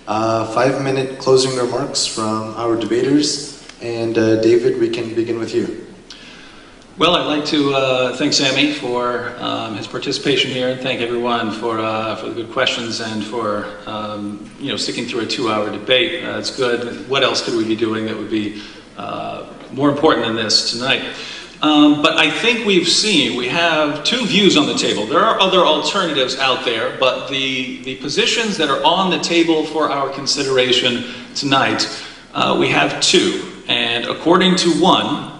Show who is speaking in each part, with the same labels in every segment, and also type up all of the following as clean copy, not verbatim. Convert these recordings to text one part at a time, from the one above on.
Speaker 1: 5-minute closing remarks from our debaters. And David, we can begin with you.
Speaker 2: Well, I'd like to thank Sammy for his participation here, and thank everyone for the good questions and for sticking through a 2-hour debate. It's good. What else could we be doing that would be more important than this tonight? But I think we have two views on the table. There are other alternatives out there, but the positions that are on the table for our consideration tonight, we have two. And according to one,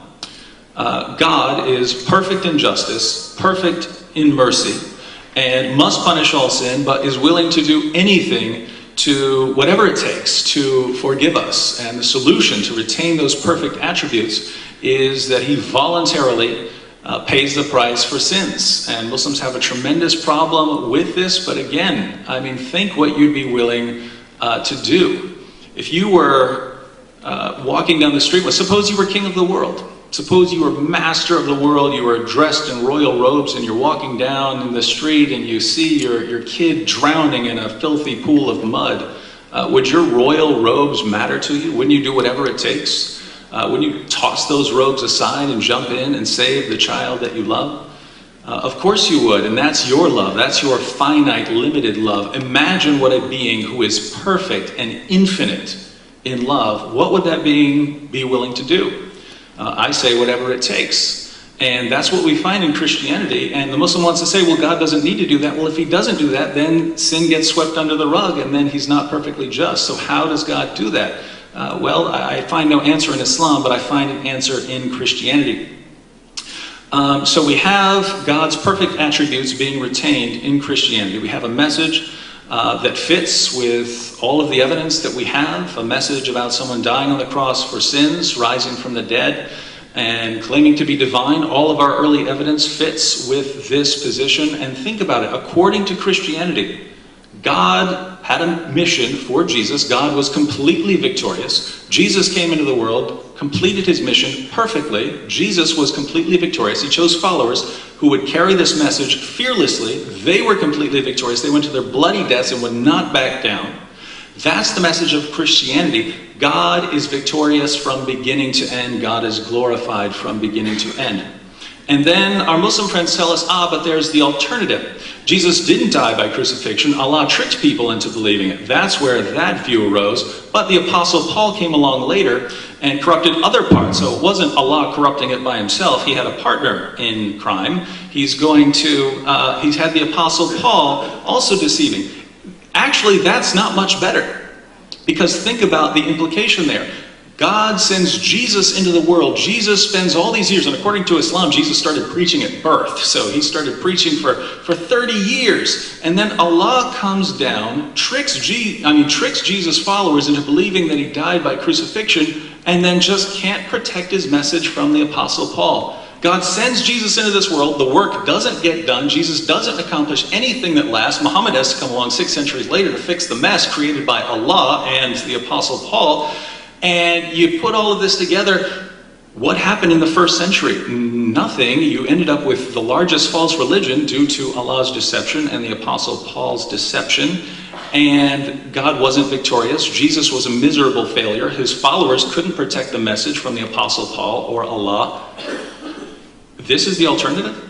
Speaker 2: God is perfect in justice, perfect in mercy, and must punish all sin, but is willing to do anything, to whatever it takes, to forgive us. And the solution to retain those perfect attributes is that he voluntarily pays the price for sins. And Muslims have a tremendous problem with this, but again, I mean, think what you'd be willing to do. If you were walking down the street, well, suppose you were king of the world. Suppose you were master of the world, you were dressed in royal robes, and you're walking down in the street and you see your kid drowning in a filthy pool of mud. Would your royal robes matter to you? Wouldn't you do whatever it takes? Wouldn't you toss those robes aside and jump in and save the child that you love? Of course you would, and that's your love. That's your finite, limited love. Imagine what a being who is perfect and infinite in love, what would that being be willing to do? I say whatever it takes. And that's what we find in Christianity. And the Muslim wants to say, well, God doesn't need to do that. Well, if he doesn't do that, then sin gets swept under the rug, and then he's not perfectly just. So how does God do that? Well, I find no answer in Islam, but I find an answer in Christianity. So we have God's perfect attributes being retained in Christianity. We have a message that fits with all of the evidence that we have, a message about someone dying on the cross for sins, rising from the dead, and claiming to be divine. All of our early evidence fits with this position. And think about it, according to Christianity, God had a mission for Jesus. God was completely victorious. Jesus came into the world, completed his mission perfectly. Jesus was completely victorious. He chose followers who would carry this message fearlessly. They were completely victorious. They went to their bloody deaths and would not back down. That's the message of Christianity. God is victorious from beginning to end. God is glorified from beginning to end. And then our Muslim friends tell us, but there's the alternative. Jesus didn't die by crucifixion. Allah tricked people into believing it. That's where that view arose. But the Apostle Paul came along later and corrupted other parts. So it wasn't Allah corrupting it by himself. He had a partner in crime. He's had the Apostle Paul also deceiving. Actually, that's not much better. Because think about the implication there. God sends Jesus into the world. Jesus spends all these years, and according to Islam, Jesus started preaching at birth. So he started preaching for 30 years. And then Allah comes down, tricks Jesus' followers into believing that he died by crucifixion, and then just can't protect his message from the Apostle Paul. God sends Jesus into this world. The work doesn't get done. Jesus doesn't accomplish anything that lasts. Muhammad has to come along 6 centuries later to fix the mess created by Allah and the Apostle Paul. And you put all of this together, what happened in the first century? Nothing. You ended up with the largest false religion due to Allah's deception and the Apostle Paul's deception. And God wasn't victorious. Jesus was a miserable failure. His followers couldn't protect the message from the Apostle Paul or Allah. This is the alternative.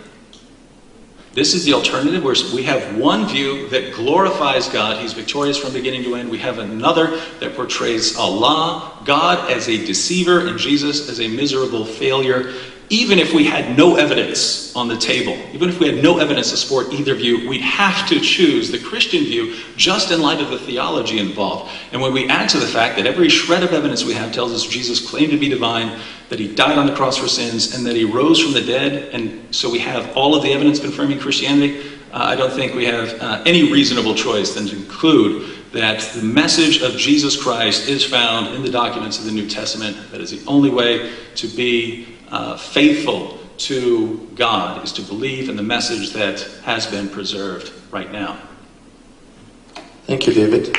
Speaker 2: This is the alternative, where we have one view that glorifies God. He's victorious from beginning to end. We have another that portrays Allah, God as a deceiver, and Jesus as a miserable failure. Even if we had no evidence on the table, even if we had no evidence to support either view, we'd have to choose the Christian view just in light of the theology involved. And when we add to the fact that every shred of evidence we have tells us Jesus claimed to be divine, that he died on the cross for sins, and that he rose from the dead, and so we have all of the evidence confirming Christianity, I don't think we have any reasonable choice than to conclude that the message of Jesus Christ is found in the documents of the New Testament. That is the only way to be faithful to God, is to believe in the message that has been preserved right now.
Speaker 1: Thank you, David.